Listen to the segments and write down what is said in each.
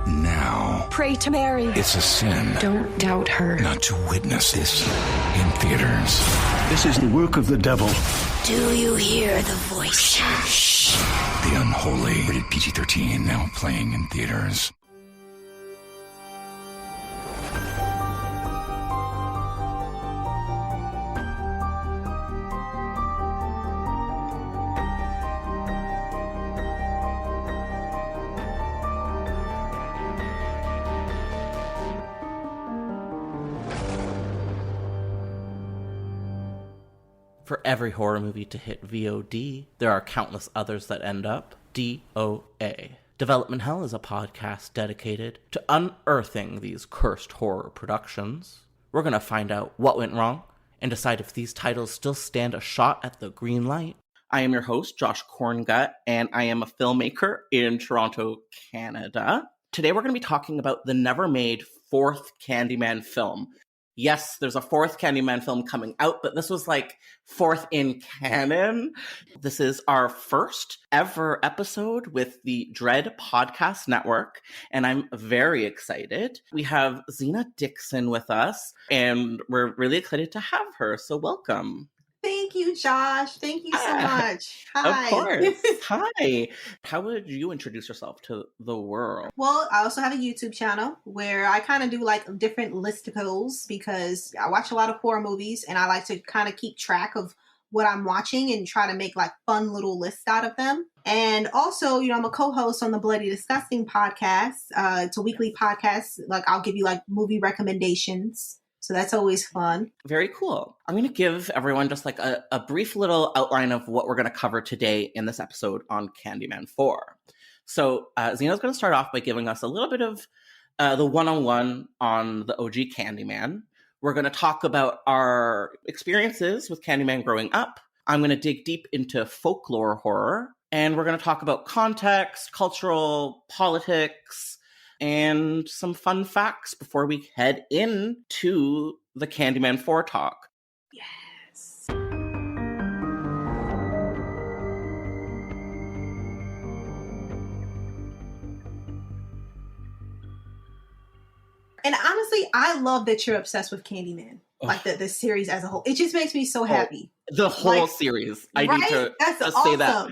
now. Pray to Mary. It's a sin Don't doubt her. not to witness this in theaters. This is the work of the devil. Do you hear the voices? The Unholy. Rated PG-13. Now playing in theaters. For every horror movie to hit VOD, there are countless others that end up DOA. Development Hell is a podcast dedicated to unearthing these cursed horror productions. We're going to find out what went wrong and decide if these titles still stand a shot at the green light. I am your host, Josh Corngut, and I am a filmmaker in Toronto, Canada. Today we're going to be talking about the never-made fourth Candyman film. Yes, there's a fourth Candyman film coming out, but this was like fourth in canon. This is our first ever episode with the Dread Podcast Network, and I'm very excited. We have Zena Dixon with us, and we're really excited to have her, so welcome. Thank you, Josh. Thank you so much. Hi. Of course. Hi. How would you introduce yourself to the world? Well, I also have a YouTube channel where I kind of do like different listicles because I watch a lot of horror movies and I like to kind of keep track of what I'm watching and try to make like fun little lists out of them. And also, I'm a co-host on the Bloody Disgusting podcast. It's a weekly podcast. Like I'll give you like movie recommendations. So that's always fun. Very cool. I'm going to give everyone just like a brief little outline of what we're going to cover today in this episode on Candyman 4. So Zena's going to start off by giving us a little bit of the one-on-one on the OG Candyman. We're going to talk about our experiences with Candyman growing up. I'm going to dig deep into folklore horror. And we're going to talk about context, cultural, politics, and some fun facts before we head into the Candyman 4 talk. Yes. And honestly, I love that you're obsessed with Candyman. Like the series as a whole. It just makes me so happy. The whole series. I need to That's just awesome. say that.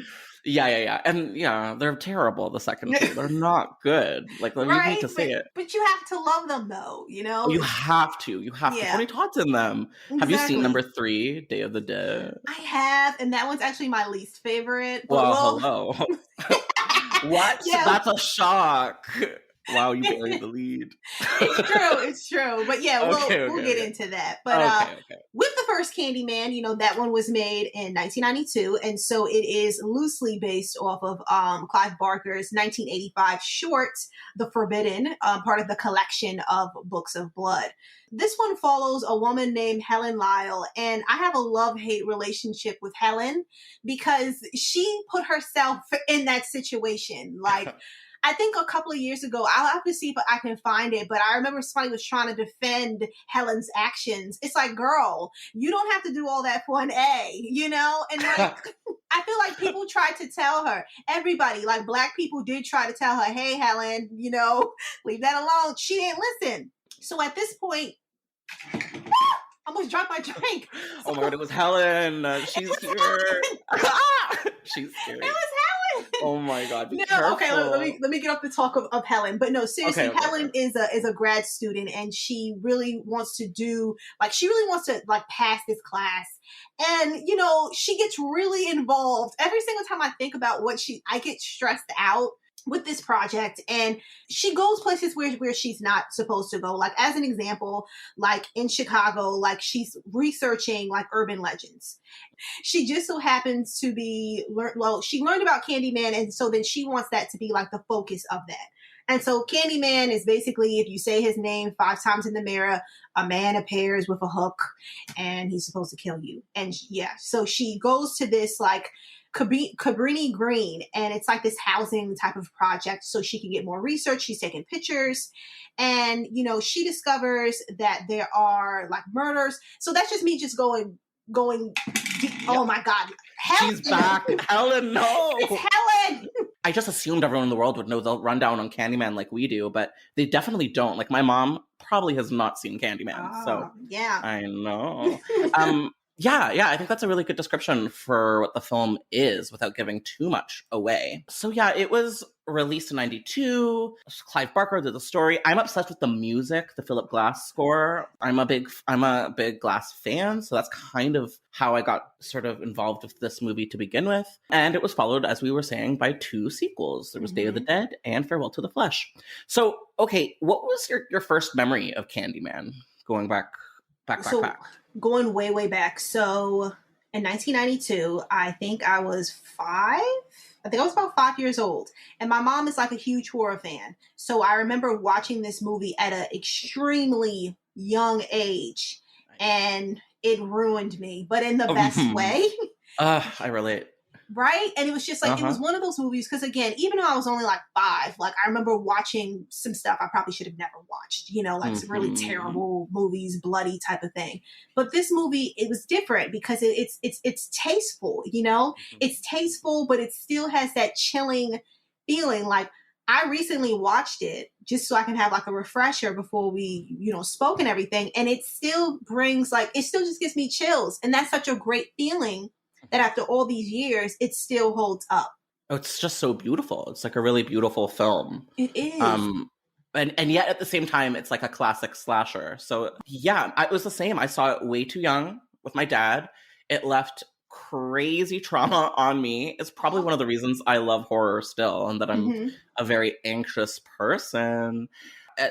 Yeah. And yeah, they're terrible, the second two. They're not good. Like, you need to say it. But you have to love them, though, You have to. You have to. Tony Todd's in them. Exactly. Have you seen number 3, Day of the Dead? I have, and that one's actually my least favorite. Well, hello. What? Yeah. That's a shock. Wow, you buried the lead. It's true. But yeah, we'll get into that. But with the first Candyman, that one was made in 1992. And so it is loosely based off of Clive Barker's 1985 short, The Forbidden, part of the collection of Books of Blood. This one follows a woman named Helen Lyle. And I have a love-hate relationship with Helen because she put herself in that situation. Like, I think a couple of years ago, I'll have to see if I can find it, but I remember somebody was trying to defend Helen's actions. It's like, girl, you don't have to do all that for an A, And like, I feel like people tried to tell her, everybody, like Black people did try to tell her, hey, Helen, leave that alone. She didn't listen. So at this point, I almost dropped my drink. Oh my God, it was Helen. She's here. She's scary. It was Helen. Oh my God. Okay, let me get off the talk of Helen. But no, seriously, Helen is a grad student and she really wants to pass this class. And, she gets really involved. Every single time I think about I get stressed out with this project, and she goes places where she's not supposed to go. Like, as an example, like in Chicago, like she's researching like urban legends. She just so happens to she learned about Candyman, and so then she wants that to be like the focus of that. And so Candyman is basically, if you say his name 5 times in the mirror, a man appears with a hook and he's supposed to kill you. And so she goes to this like Cabrini Green, and it's like this housing type of project so she can get more research. She's taking pictures, and she discovers that there are like murders. So that's just me just going deep. Oh my God, She's back. Helen, no. It's Helen. I just assumed everyone in the world would know the rundown on Candyman like we do, but they definitely don't. Like, my mom probably has not seen Candyman, so yeah. I know. Yeah, I think that's a really good description for what the film is without giving too much away. So yeah, it was released in 92. Clive Barker did the story. I'm obsessed with the music, the Philip Glass score. I'm a big Glass fan, so that's kind of how I got sort of involved with this movie to begin with. And it was followed, as we were saying, by 2 sequels. There was Day of the Dead and Farewell to the Flesh. So, okay, what was your first memory of Candyman? Going back. Going way, way back. So in 1992, I think I was 5. I think I was about 5 years old. And my mom is like a huge horror fan. So I remember watching this movie at an extremely young age. And it ruined me, but in the best way. I relate. Right? And it was just like, it was one of those movies, because again, even though I was only like 5, like I remember watching some stuff I probably should have never watched, you know, like some really terrible movies, bloody type of thing. But this movie, it was different because it's tasteful, you know, it's tasteful, but it still has that chilling feeling. Like, I recently watched it just so I can have like a refresher before we, you know, spoke and everything. And it still brings like, it still just gives me chills. And that's such a great feeling that after all these years, it still holds up. Oh, it's just so beautiful. It's like a really beautiful film. It is. And yet at the same time, it's like a classic slasher. So yeah, it was the same. I saw it way too young with my dad. It left crazy trauma on me. It's probably one of the reasons I love horror still, and that I'm a very anxious person.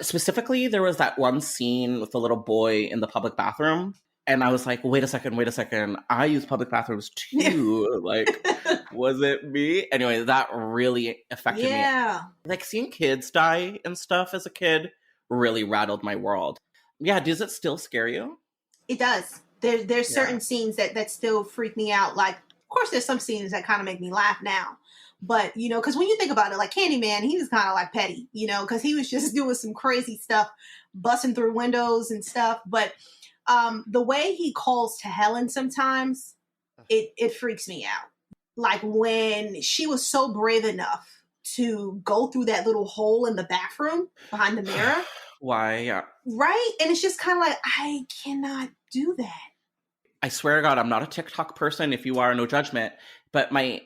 Specifically, there was that one scene with the little boy in the public bathroom. And I was like, wait a second. I use public bathrooms too. Like, was it me? Anyway, that really affected me. Like, seeing kids die and stuff as a kid really rattled my world. Yeah, does it still scare you? It does. There's certain scenes that still freak me out. Like, of course, there's some scenes that kind of make me laugh now. But, you know, because when you think about it, like Candyman, he was kind of like petty, you know, because he was just doing some crazy stuff, busting through windows and stuff. But the way he calls to Helen sometimes, it freaks me out. Like when she was so brave enough to go through that little hole in the bathroom behind the mirror. Why? Yeah. Right? And it's just kind of like, I cannot do that. I swear to God, I'm not a TikTok person. If you are, no judgment. But one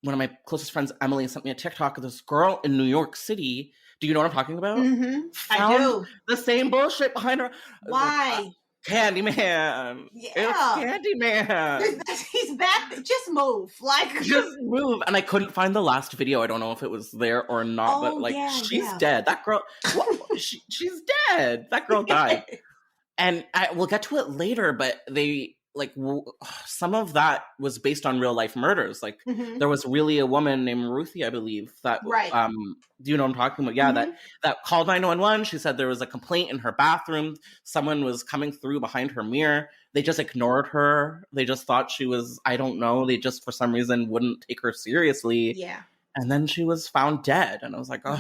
of my closest friends, Emily, sent me a TikTok of this girl in New York City. Do you know what I'm talking about? I do. The same bullshit behind her. Why? Candyman. Yeah. It's Candyman. He's back. Just move. Like, just move. And I couldn't find the last video. I don't know if it was there or not, but like, she's dead. That girl, she's dead. That girl died. And we'll get to it later, but they, like, some of that was based on real life murders. Like, there was really a woman named Ruthie, I believe, that, do you know what I'm talking about? Yeah, that called 911. She said there was a complaint in her bathroom. Someone was coming through behind her mirror. They just ignored her. They just thought she was, I don't know. They just, for some reason, wouldn't take her seriously. Yeah. And then she was found dead. And I was like, oh,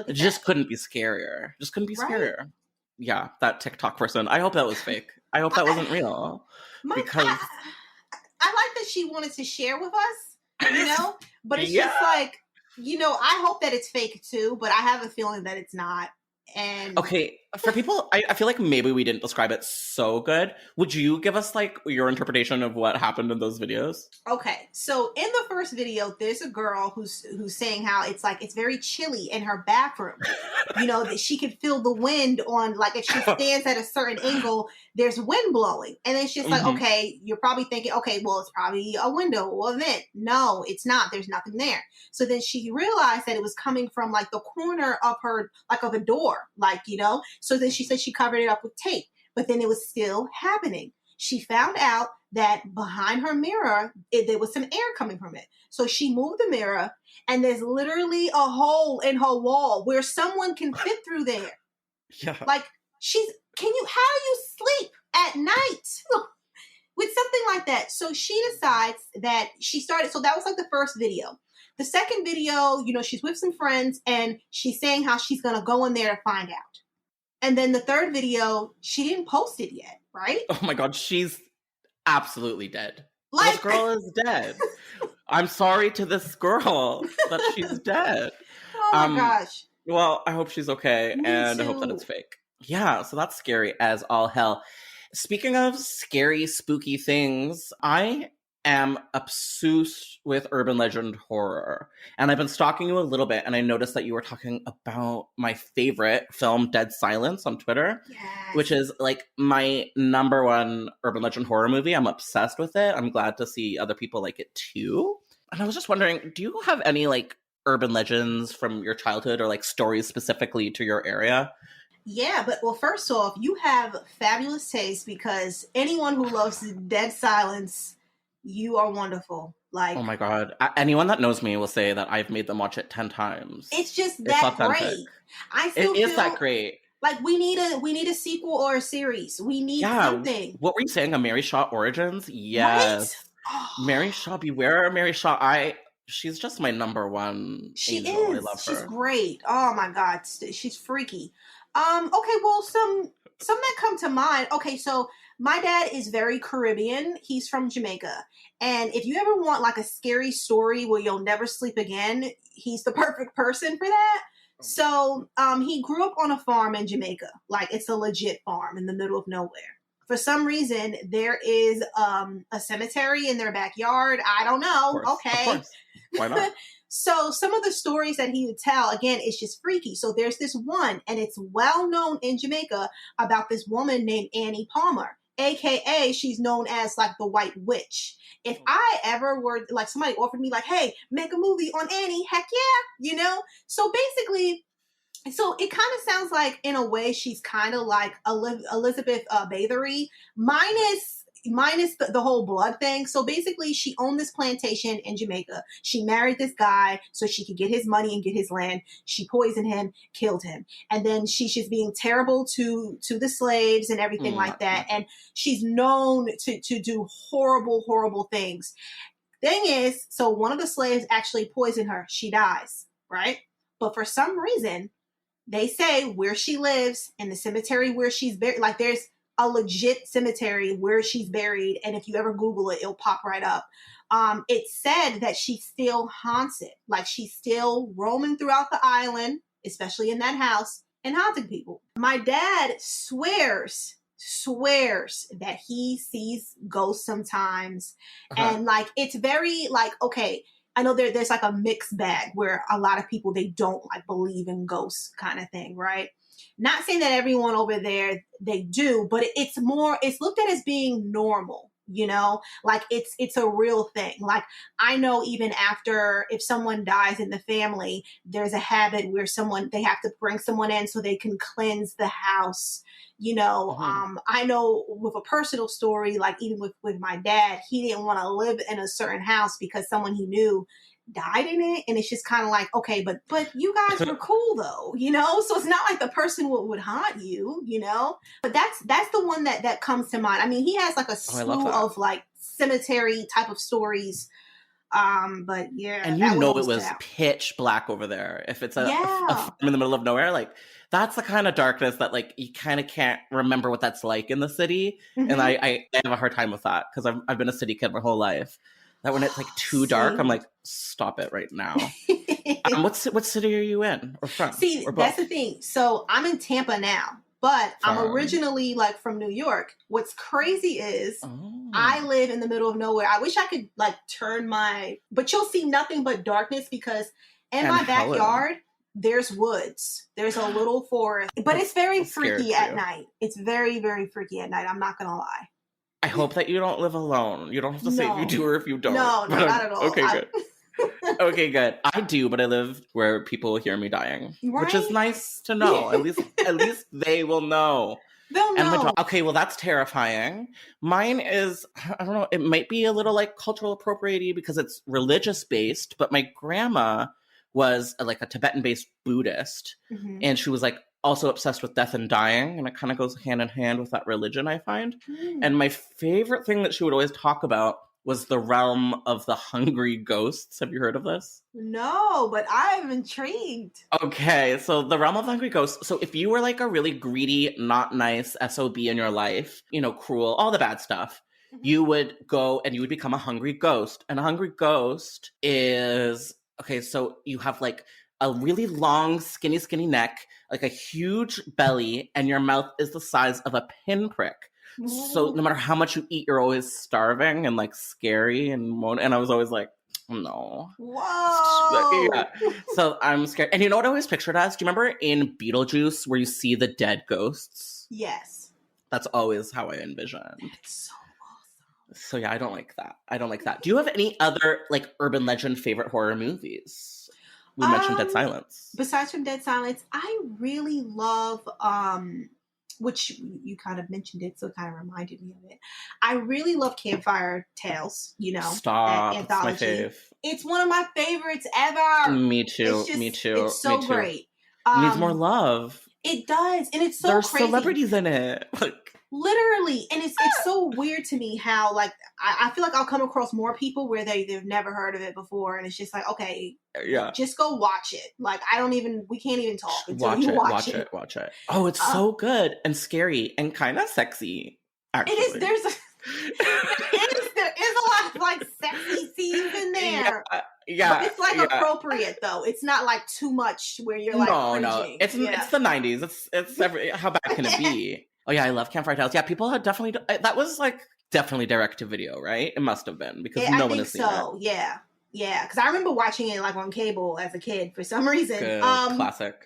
it just couldn't be scarier. Just couldn't be scarier. Yeah, that TikTok person. I hope that was fake. I hope that wasn't real. Because I like that she wanted to share with us, you know? But it's just like, you know, I hope that it's fake too, but I have a feeling that it's not. And okay, for people, I feel like maybe we didn't describe it so good. Would you give us like your interpretation of what happened in those videos? Okay, so in the first video, there's a girl who's saying how it's like it's very chilly in her bathroom. You know, that she could feel the wind on, like if she stands at a certain angle, there's wind blowing. And it's just like, okay, you're probably thinking, okay, well, it's probably a window or a vent. No, it's not. There's nothing there. So then she realized that it was coming from like the corner of her, like of a door, like, you know. So then she said she covered it up with tape, but then it was still happening. She found out that behind her mirror, there was some air coming from it. So she moved the mirror, and there's literally a hole in her wall where someone can fit through there. Yeah. Like, how do you sleep at night with something like that? So she decides that so that was like the first video. The second video, you know, she's with some friends, and she's saying how she's going to go in there to find out. And then the third video, she didn't post it yet, right? Oh my God, she's absolutely dead. Like, this girl is dead. I'm sorry to this girl that she's dead. Oh my gosh. Well, I hope she's okay, Me and I too. hope that it's fake. Yeah, so that's scary as all hell. Speaking of scary, spooky things, I am obsessed with urban legend horror. And I've been stalking you a little bit, and I noticed that you were talking about my favorite film, Dead Silence, on Twitter, Yes. which is like my number one urban legend horror movie. I'm obsessed with it. I'm glad to see other people like it too. And I was just wondering, do you have any like urban legends from your childhood or like stories specifically to your area? Yeah, but well, first off, you have fabulous taste because anyone who loves Dead Silence, you are wonderful. Like, Oh my god. Anyone that knows me will say that I've made them watch it 10 times. it's just It's that authentic. great. I It still is feel that great. like we need a sequel or a series. We need Yeah. something. What were you saying? A Mary Shaw Origins? Right? Yes. Oh, Mary Shaw, beware Mary Shaw. She's just my number one she angel. I is. love She's her. great. Oh my God, she's freaky. Okay, well, some that come to mind. Okay, so my dad is very Caribbean. He's from Jamaica, and if you ever want like a scary story where you'll never sleep again, he's the perfect person for that. So, he grew up on a farm in Jamaica. Like, it's a legit farm in the middle of nowhere. For some reason, there is a cemetery in their backyard. I don't know. Of Okay. course. Why not? So some of the stories that he would tell, again, it's just freaky. So there's this one, and it's well known in Jamaica about this woman named Annie Palmer, aka she's known as like the White Witch. If I ever were like somebody offered me like, hey, make a movie on Annie, heck yeah, you know? So basically, so it kind of sounds like, in a way, she's kind of like Elizabeth Bathory, minus the whole blood thing. So basically, she owned this plantation in Jamaica. She married this guy so she could get his money and get his land. She poisoned him, killed him, and then she's just being terrible to the slaves and everything like that. And she's known to do horrible things. Thing is, so one of the slaves actually poisoned her. She dies, right? But for some reason, they say where she lives in the cemetery where she's buried, like there's a legit cemetery where she's buried. And if you ever Google it, it'll pop right up. It's said that she still haunts it. Like, she's still roaming throughout the island, especially in that house, and haunting people. My dad swears that he sees ghosts sometimes. And like, it's very like, okay, I know there's like a mixed bag where a lot of people, they don't like believe in ghosts kind of thing, right? Not saying that everyone over there, they do, but it's looked at as being normal, you know? Like, it's a real thing. Like, I know even after, if someone dies in the family, there's a habit where they have to bring someone in so they can cleanse the house. You know, I know with a personal story, like even with my dad, he didn't want to live in a certain house because someone he knew died in it. And it's just kind of like, okay, but you guys were cool though, you know? So it's not like the person would haunt you, you know? But that's the one that comes to mind. I mean, he has like a slew of like cemetery type of stories. But yeah. And you know it was pitch black over there. If it's a farm in the middle of nowhere, like that's the kind of darkness that like you kind of can't remember what that's like in the city. And I have a hard time with that because I've been a city kid my whole life. That when it's like too dark, I'm like, stop it right now. What city are you in or from? See, that's the thing. So I'm in Tampa now, but I'm originally like from New York. What's crazy is I live in the middle of nowhere. I wish I could like but you'll see nothing but darkness because in my backyard, there's woods. There's a little forest, but it's very freaky at night. It's very, very freaky at night. I'm not going to lie. I hope that you don't live alone. You don't have to say if you do or if you don't. No, not at all. Okay, good. Okay, good. I do, but I live where people hear me dying, which is nice to know. At least they will know. They'll know. Okay, well, that's terrifying. Mine is, I don't know, it might be a little like cultural appropriate because it's religious based, but my grandma was like a Tibetan-based Buddhist, and she was like also obsessed with death and dying, and it kind of goes hand in hand with that religion, I find. And my favorite thing that she would always talk about was the realm of the hungry ghosts. Have you heard of this? No, but I'm intrigued. Okay, so the realm of the hungry ghosts. So if you were like a really greedy, not nice SOB in your life, you know, cruel, all the bad stuff, you would go and you would become a hungry ghost. And a hungry ghost is, okay, so you have like a really long, skinny neck, like a huge belly, and your mouth is the size of a pinprick. So no matter how much you eat, you're always starving and like scary and I was always like, no. Whoa. Yeah. So I'm scared. And you know what I always pictured as? Do you remember in Beetlejuice where you see the dead ghosts? Yes. That's always how I envisioned. That's so awesome. So yeah, I don't like that. Do you have any other like urban legend favorite horror movies? We mentioned Dead Silence. Besides from Dead Silence, I really love, which you kind of mentioned it, so it kind of reminded me of it. I really love Campfire Tales, you know. Stop, that anthology. It's my fave. It's one of my favorites ever. Me too. It's so great. It needs more love. It does, and it's so There's crazy. Celebrities in it. Like, literally, and it's so weird to me how like I feel like I'll come across more people where they've never heard of it before, and it's just like, okay, yeah, just go watch it. Like we can't even talk until watch you it. watch it. Oh, it's so good and scary and kind of sexy. Actually, it is. There is a lot of like sexy scenes in there. Yeah, but it's like appropriate though. It's not like too much where you're like cringing. It's the 90s. It's how bad can it be? Oh yeah, I love Campfire Tales. Yeah, people had definitely that was like definitely direct to video, right? It must have been because no one has seen it. Yeah, because I remember watching it like on cable as a kid for some reason. Good. Classic.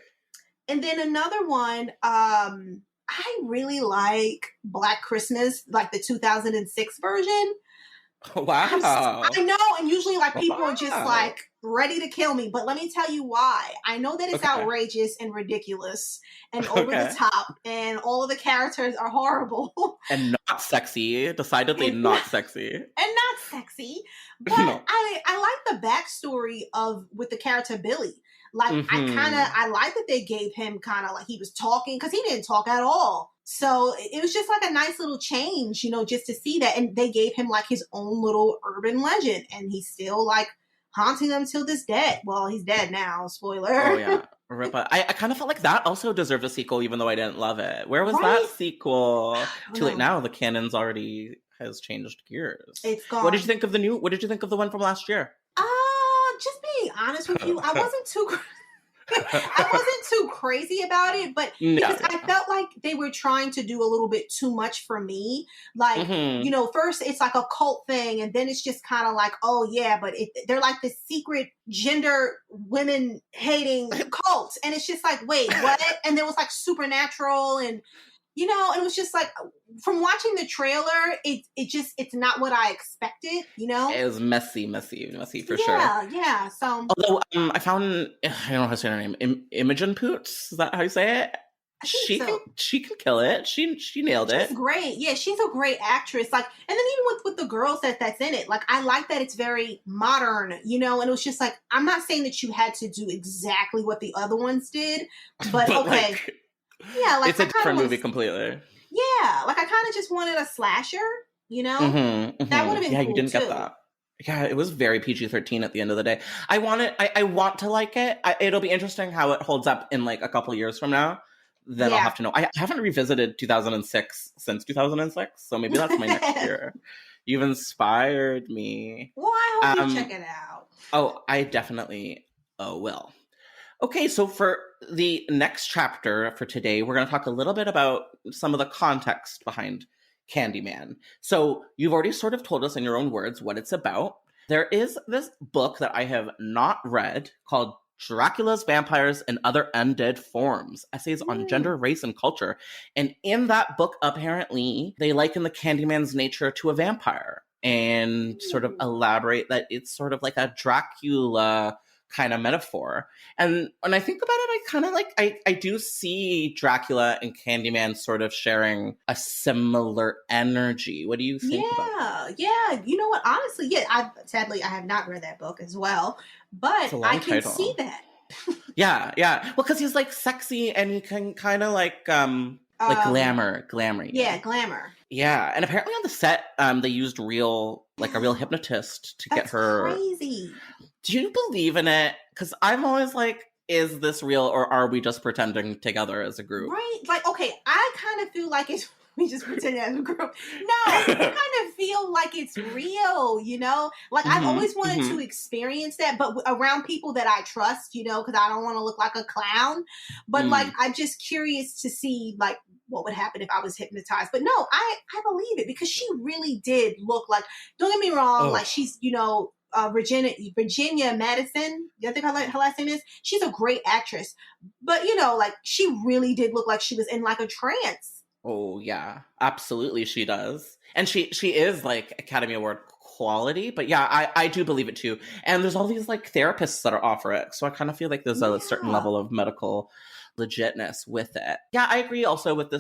And then another one, I really like Black Christmas, like the 2006 version. Wow. I know, and usually like people are just like ready to kill me, but let me tell you why. I know that it's outrageous and ridiculous and over the top, and all of the characters are horrible. And not sexy. Decidedly not sexy. And not sexy. But no. I like the backstory with the character Billy. Like, I like that they gave him kind of like he was talking, because he didn't talk at all. So it was just like a nice little change, you know, just to see that. And they gave him like his own little urban legend, and he's still like haunting them till this day. Well, he's dead now, spoiler. Oh, yeah. But I kind of felt like that also deserved a sequel, even though I didn't love it. Where was that sequel? Too late now. The canon's already has changed gears. It's gone. What did you think of the one from last year? Just being honest with you, I wasn't too crazy about it, but because I felt like they were trying to do a little bit too much for me. Like, you know, first it's like a cult thing, and then it's just kind of like, oh yeah, but they're like this secret gender women hating cult, and it's just like, wait, what? And there was like supernatural, and you know, and it was just like, from watching the trailer, it's not what I expected, you know? It was messy for sure. Yeah. So, although I found, I don't know how to say her name, Imogen Poots. Is that how you say it? She can kill it. She nailed it. She's great. Yeah, she's a great actress. Like, and then even with the girls that's in it, like, I like that it's very modern, you know. And it was just like, I'm not saying that you had to do exactly what the other ones did, but okay. Like, yeah, like it's a different movie completely. Yeah, like I kind of just wanted a slasher, you know. That would have been cool, you didn't get that. Yeah, it was very PG-13 at the end of the day. I want to like it. It'll be interesting how it holds up in like a couple years from now. Then I'll have to know. I haven't revisited 2006 since 2006, so maybe that's my next year. You've inspired me. Well, I hope you check it out. Oh, I definitely will. Okay, so for the next chapter for today, we're going to talk a little bit about some of the context behind Candyman. So you've already sort of told us in your own words what it's about. There is this book that I have not read called Dracula's Vampires and Other Undead Forms, Essays on Gender, Race, and Culture. And in that book, apparently, they liken the Candyman's nature to a vampire and sort of elaborate that it's sort of like a Dracula kind of metaphor. And when I think about it, I kind of like, I do see Dracula and Candyman sort of sharing a similar energy. What do you think about that? Yeah. You know what? Honestly, sadly, I have not read that book as well, but I can see that. Yeah. Well, because he's like sexy and he can kind of like glamour. Yeah, glamour. Yeah, and apparently on the set, they used a real hypnotist to get her. Crazy. Do you believe in it? Because I'm always like, is this real, or are we just pretending together as a group? Right. Like, okay, I kind of feel like it's We just pretend as a group. No, you kind of feel like it's real, you know? Like, I've always wanted to experience that, but around people that I trust, you know, because I don't want to look like a clown. But, like, I'm just curious to see, like, what would happen if I was hypnotized. But no, I believe it, because she really did look like, don't get me wrong, like, she's, you know, Virginia Madison, I think her last name is. She's a great actress, but you know, like, she really did look like she was in like a trance. Oh yeah, absolutely, she does, and she is like Academy Award quality. But yeah, I do believe it too. And there's all these like therapists that are offer it, so I kind of feel like there's a certain level of medical legitness with it. Yeah, I agree also with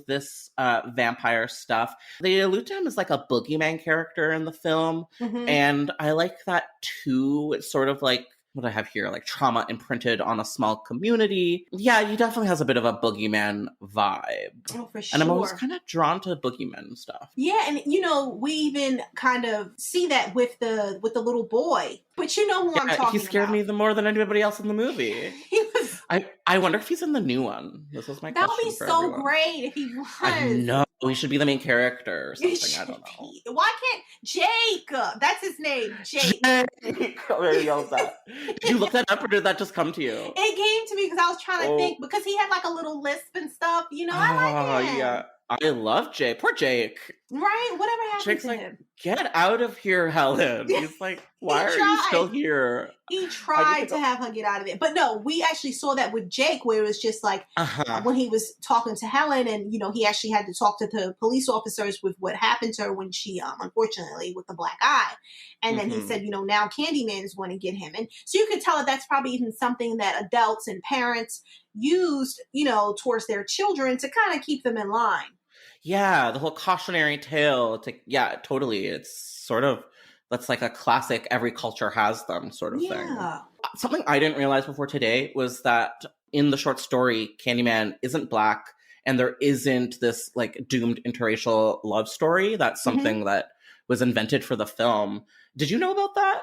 this vampire stuff. They allude to him as like a boogeyman character in the film. And I like that too. It's sort of like what I have here, like trauma imprinted on a small community. Yeah, he definitely has a bit of a boogeyman vibe. Oh, for sure. And I'm always kind of drawn to boogeyman stuff. Yeah, and you know, we even kind of see that with the little boy. But you know who I'm talking about. He scared me more than anybody else in the movie. He was. I wonder if he's in the new one. This was my question. That would be so great if he was. I know. He should be the main character or something. I don't know. Why can't Jake? That's his name. Jake. There you go. Did you look that up, or did that just come to you? It came to me because I was trying to think, because he had like a little lisp and stuff. You know, I like him. Yeah. I love Jake. Poor Jake. Right? Whatever happened Jake's to like, him? Get out of here, Helen. He's like, why are you still here? He tried to have her get out of it. But no, we actually saw that with Jake, where it was just like when he was talking to Helen, and, you know, he actually had to talk to the police officers with what happened to her when she, unfortunately, with the black eye. And then he said, you know, now Candyman is going to get him. And so you could tell that that's probably even something that adults and parents used, you know, towards their children to kind of keep them in line. Yeah, the whole cautionary tale. Totally. It's sort of, that's like a classic, every culture has them sort of thing. Something I didn't realize before today was that in the short story, Candyman isn't black, and there isn't this like doomed interracial love story. That's something that was invented for the film. Did you know about that?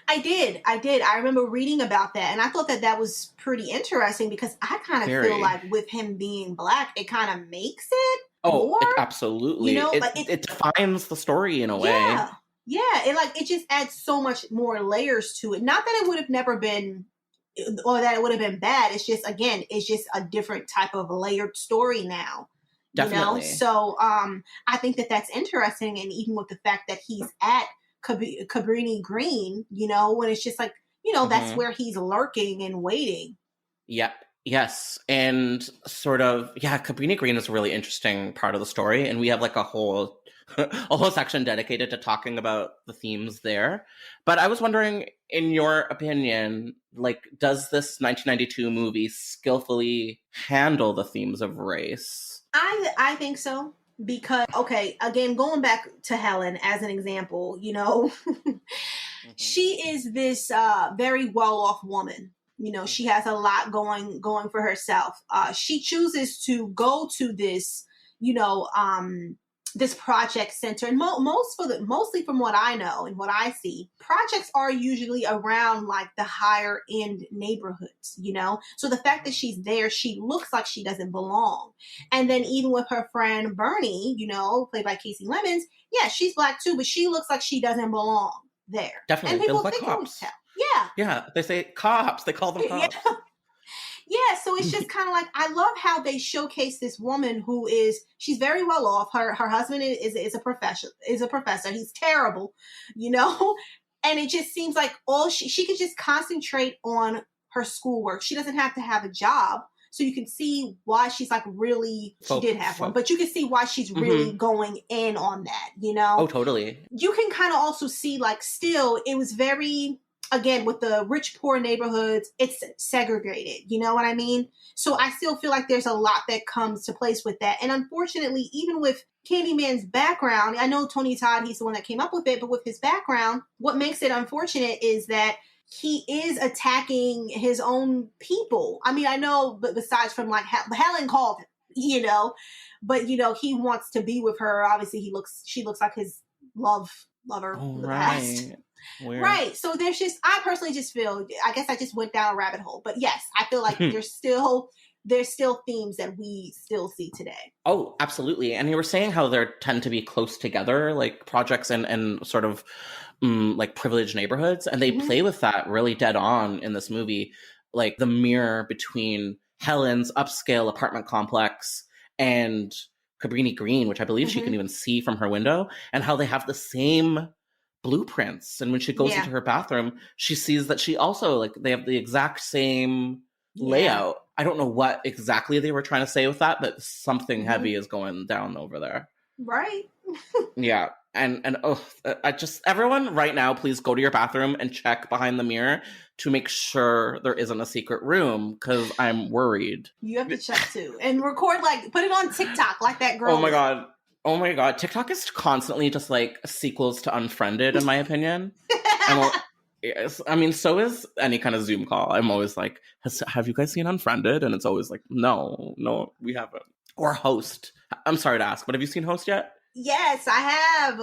I did. I remember reading about that, and I thought that was pretty interesting, because I kind of feel like with him being black, it kind of makes it. Absolutely. You know, it defines the story in a way. Yeah. It just adds so much more layers to it. Not that it would have never been, or that it would have been bad. It's just, again, it's just a different type of layered story now. Definitely. You know? So I think that's interesting. And even with the fact that he's at Cabrini Green, you know, when it's just like, you know, that's where he's lurking and waiting. Yep. Yes. And sort of, Cabrini Green is a really interesting part of the story. And we have like a whole section dedicated to talking about the themes there. But I was wondering, in your opinion, like, does this 1992 movie skillfully handle the themes of race? I think so. Because, okay, again, going back to Helen as an example, you know, she is this very well-off woman. You know, she has a lot going for herself. She chooses to go to this, you know, this project center, and mostly from what I know and what I see, projects are usually around like the higher end neighborhoods, you know. So the fact that she's there, she looks like she doesn't belong. And then even with her friend Bernie, you know, played by Casey Lemons, yeah, she's black too, but she looks like she doesn't belong there. Definitely, and people they look think like cops. Yeah, they say cops. They call them cops. Yeah, so it's just kind of like, I love how they showcase this woman she's very well off. Her husband is a professor. He's terrible, you know? And it just seems like she could just concentrate on her schoolwork. She doesn't have to have a job. So you can see why she's like she did have one, but you can see why she's really going in on that, you know? Oh, totally. You can kind of also see like still, it was very, again, with the rich, poor neighborhoods, it's segregated. You know what I mean? So I still feel like there's a lot that comes to place with that. And unfortunately, even with Candyman's background, I know Tony Todd, he's the one that came up with it, but with his background, what makes it unfortunate is that he is attacking his own people. I mean, I know, but besides from like Helen called him, you know, but you know, he wants to be with her. Obviously, she looks like his lover. Oh, right. Weird. Right. So there's I personally just feel, I guess I just went down a rabbit hole, but yes, I feel like there's still there's still themes that we still see today. Oh, absolutely. And you were saying how there tend to be close together, like projects and sort of like privileged neighborhoods. And they play with that really dead on in this movie. Like the mirror between Helen's upscale apartment complex and Cabrini Green, which I believe she can even see from her window, and how they have the same blueprints. And when she goes into her bathroom, she sees that she also, like, they have the exact same layout. I don't know what exactly they were trying to say with that, but something heavy is going down over there. Right. Yeah. And I just, everyone right now, please go to your bathroom and check behind the mirror to make sure there isn't a secret room, because I'm worried. You have to check too. And record, like, put it on TikTok like that girl. Oh my god. TikTok is constantly just like sequels to Unfriended, in my opinion. Yes, I mean, so is any kind of Zoom call. I'm always like, have you guys seen Unfriended? And it's always like, no, we haven't. Or Host. I'm sorry to ask, but have you seen Host yet? Yes, I have.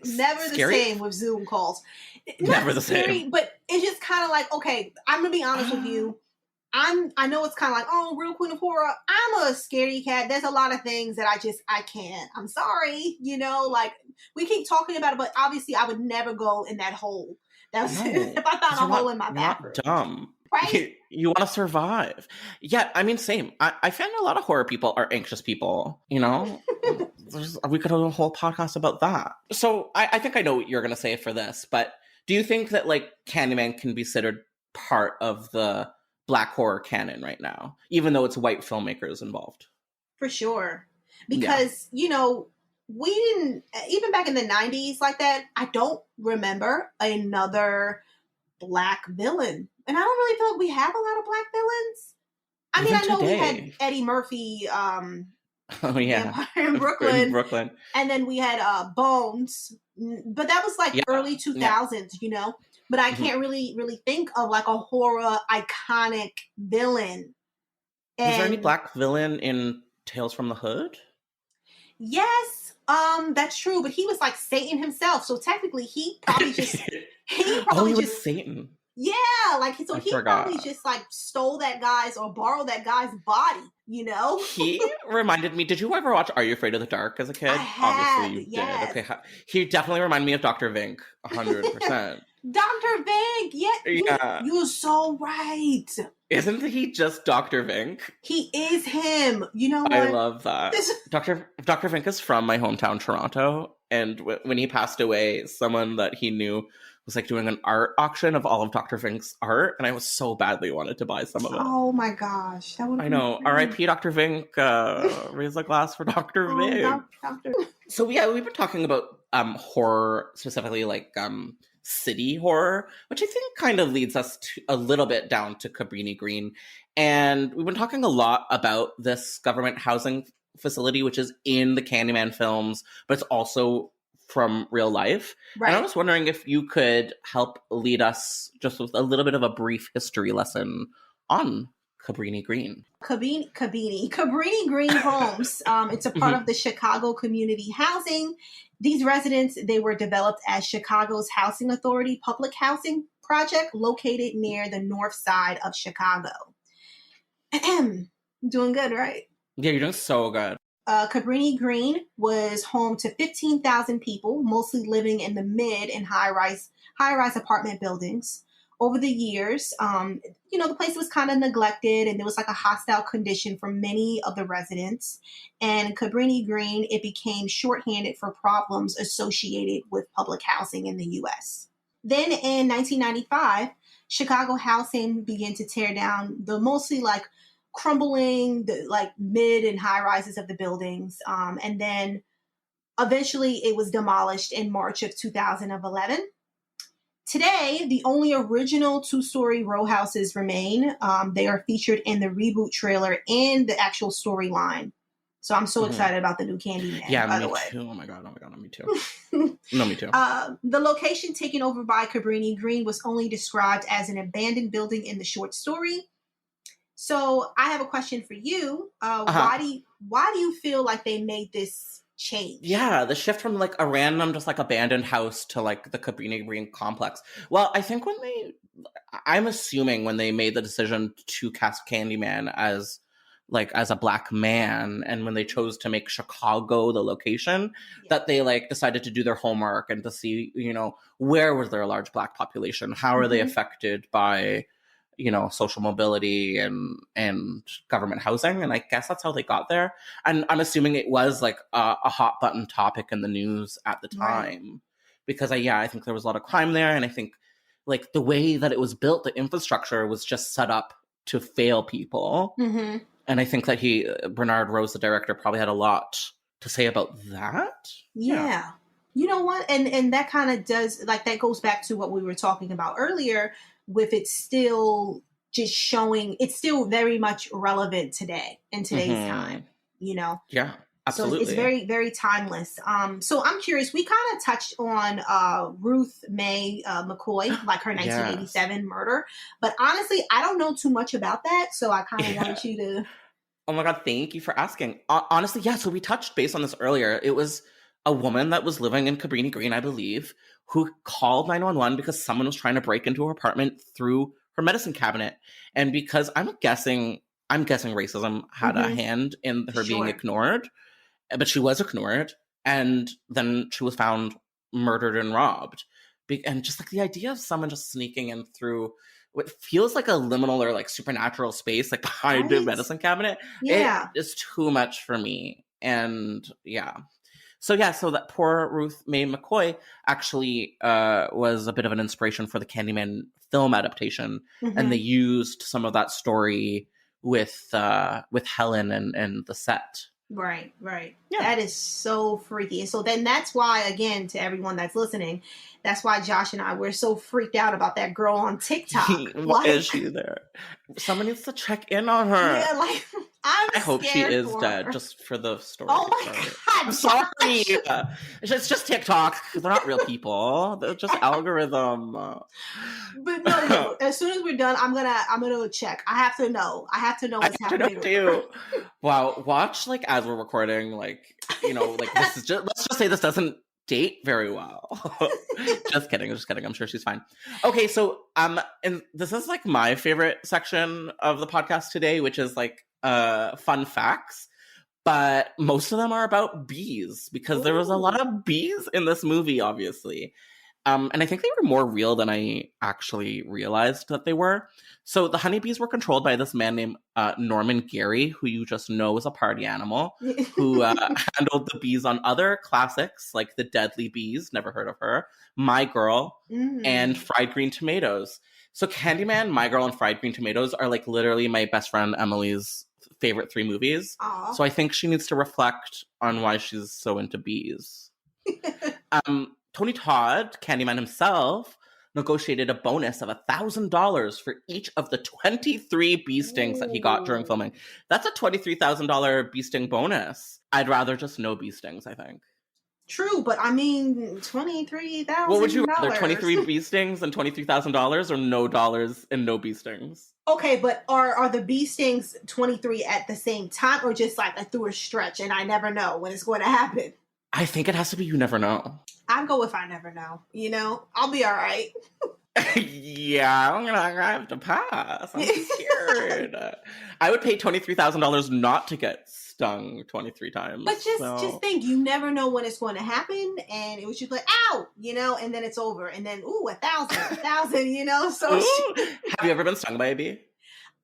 Never Scary? the same with Zoom calls. Never the same. But it's just kind of like, okay, I'm going to be honest with you. I know it's kind of like, oh, Real Queen of Horror. I'm a scaredy cat. There's a lot of things that I can't. I'm sorry. You know, like, we keep talking about it, but obviously I would never go in that hole. If I found a hole in my bathroom. Not dumb. Right? You want to survive. Yeah, I mean, same. I find a lot of horror people are anxious people, you know? We could have a whole podcast about that. So I think I know what you're going to say for this, but do you think that, like, Candyman can be considered part of the Black horror canon right now, even though it's white filmmakers involved? For sure. Because, you know, we didn't, even back in the 90s like that, I don't remember another Black villain. And I don't really feel like we have a lot of Black villains. I mean, I know we had Eddie Murphy in Brooklyn. And then we had Bones. But that was like early 2000s, you know? But I can't really think of like a horror iconic villain. Was there any Black villain in Tales from the Hood? Yes, that's true. But he was like Satan himself, so technically he probably just he was Satan. Yeah, like so he probably just like stole that guy's or borrowed that guy's body, you know? He reminded me, did you ever watch Are You Afraid of the Dark as a kid? I had, obviously you did. Okay. He definitely reminded me of Dr. Vink, 100%. Dr. Vink, you're so right. Isn't he just Dr. Vink? He is him. You know what? I love that. Dr. Vink is from my hometown, Toronto, and when he passed away, someone that he knew was like doing an art auction of all of Dr. Vink's art, and I was so badly wanted to buy some of it. Oh my gosh. I know. R.I.P. Dr. Vink. Raise a glass for Dr. Vink. So yeah, we've been talking about horror, specifically like city horror, which I think kind of leads us to a little bit down to Cabrini Green. And we've been talking a lot about this government housing facility, which is in the Candyman films, but it's also from real life. Right. And I was wondering if you could help lead us just with a little bit of a brief history lesson on Cabrini Green. Cabrini Green Homes. It's a part of the Chicago Community Housing. These residents, they were developed as Chicago's Housing Authority public housing project located near the north side of Chicago. Doing good, right? Yeah, you're doing so good. Cabrini Green was home to 15,000 people, mostly living in the mid and high-rise apartment buildings. Over the years, the place was kind of neglected, and there was like a hostile condition for many of the residents. And Cabrini Green, it became shorthanded for problems associated with public housing in the U.S. Then in 1995, Chicago Housing began to tear down the mostly like crumbling the like mid and high rises of the buildings. And then eventually it was demolished in March of 2011. Today, the only original 2-story row houses remain. They are featured in the reboot trailer and the actual storyline. So I'm so excited about the new Candyman. Yeah, by me the way. too. Oh my god, me too. No, me too. The location taken over by Cabrini Green was only described as an abandoned building in the short story. So I have a question for you. Why do you feel like they made this change? Yeah, the shift from like a random just like abandoned house to like the Cabrini Green complex. Well, I think I'm assuming when they made the decision to cast Candyman as like as a Black man, and when they chose to make Chicago the location, that they like decided to do their homework and to see, you know, where was there a large Black population? How are they affected by, you know, social mobility and government housing? And I guess that's how they got there. And I'm assuming it was like a hot button topic in the news at the time, because I think there was a lot of crime there. And I think like the way that it was built, the infrastructure was just set up to fail people. And I think that Bernard Rose, the director, probably had a lot to say about that. Yeah. You know what? And that kind of does, like, that goes back to what we were talking about earlier, with it still just showing, it's still very much relevant today, in today's time, you know? Yeah, absolutely. So it's very, very timeless. So I'm curious, we kind of touched on Ruth Mae McCoy, like her 1987 murder. But honestly, I don't know too much about that. So I kind of wanted you to... Oh my God, thank you for asking. Honestly, yeah, so we touched base on this earlier. It was a woman that was living in Cabrini Green, I believe, who called 911 because someone was trying to break into her apartment through her medicine cabinet. And because I'm guessing racism had a hand in her being ignored, but she was ignored. And then she was found murdered and robbed. And just like the idea of someone just sneaking in through what feels like a liminal or like supernatural space, like behind the medicine cabinet, it is too much for me. And so that poor Ruth Mae McCoy actually was a bit of an inspiration for the Candyman film adaptation, and they used some of that story with Helen and the set. Right. Yeah. That is so freaky. And so then that's why, again, to everyone that's listening, that's why Josh and I were so freaked out about that girl on TikTok. Why is she there? Someone needs to check in on her. Yeah, like, I hope she is dead, just for the story. Oh my God. I'm sorry. It's just TikTok. They're not real people. They're just algorithm. But no, as soon as we're done, I'm gonna check. I have to know what's happening. Too. Wow. Watch, like, as we're recording, like, you know, like, this is just, let's just say this doesn't date very well. Just kidding. I'm sure she's fine. Okay, so and this is like my favorite section of the podcast today, which is like fun facts, but most of them are about bees, because there was a lot of bees in this movie, obviously. And I think they were more real than I actually realized that they were. So the honeybees were controlled by this man named Norman Gary, who you just know is a party animal, who handled the bees on other classics like The Deadly Bees, never heard of her, My Girl, and Fried Green Tomatoes. So Candyman, My Girl, and Fried Green Tomatoes are like literally my best friend Emily's favorite 3 movies. Aww. So I think she needs to reflect on why she's so into bees. Tony Todd, Candyman himself, negotiated a bonus of $1,000 for each of the 23 bee stings that he got during filming. That's a $23,000 bee sting bonus. I'd rather just no bee stings, I think. True, but I mean, $23,000. What would you rather, 23 bee stings and $23,000, or no dollars and no bee stings? Okay, but are the bee stings 23 at the same time, or just like through a stretch and I never know when it's going to happen? I think it has to be you never know. I'll go with I never know. You know, I'll be all right. Yeah, I'm gonna have to pass. I'm scared. I would pay $23,000 not to get stung 23 times. But just think, you never know when it's going to happen, and it was just like, ow, you know, and then it's over, and then $1,000, you know. So have you ever been stung by a bee?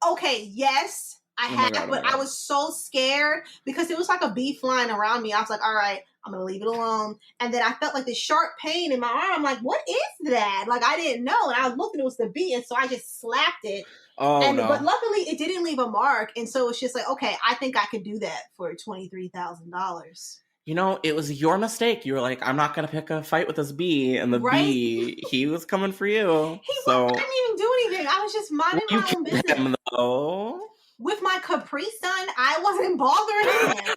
Okay, yes. I had, but I was so scared because it was like a bee flying around me. I was like, all right, I'm going to leave it alone. And then I felt like this sharp pain in my arm. I'm like, what is that? Like, I didn't know. And I looked and it was the bee. And so I just slapped it. Oh, no. But luckily it didn't leave a mark. And so it's just like, okay, I think I could do that for $23,000. You know, it was your mistake. You were like, I'm not going to pick a fight with this bee. And the bee, he was coming for you. I didn't even do anything. I was just minding my own business. Him, though. With my Capri Sun, I wasn't bothering him.